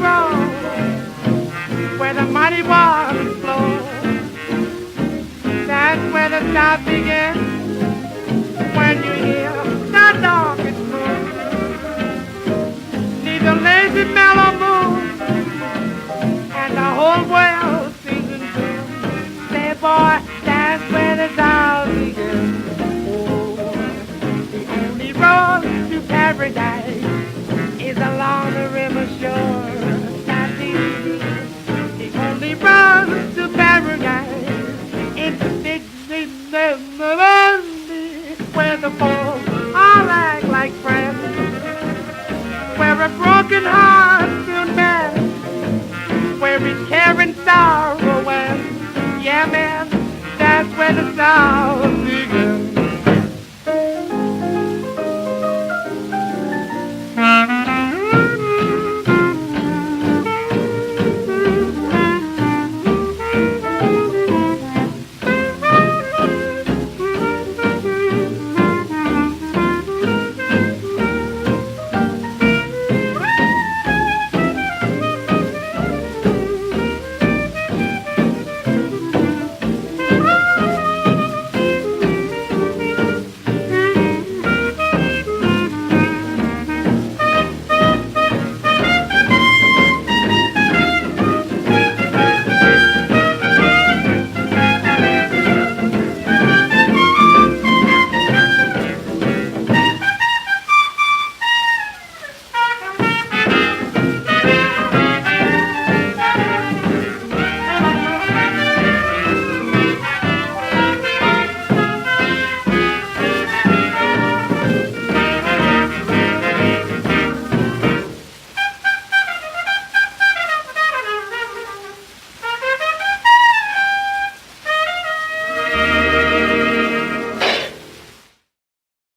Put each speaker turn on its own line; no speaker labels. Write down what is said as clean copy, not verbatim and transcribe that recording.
road where the mighty waters flow. That's where the South begins. When you hear the darkest moon, need the lazy mellow moon, and the whole world singing tune. Say, boy, that's where the South begins. Oh, the only road to paradise is along the river shore. That's easy. The only road to paradise is the big where the folks all act like friends, where a broken heart soon mends, where each care and sorrow ends. Yeah, man, that's where the South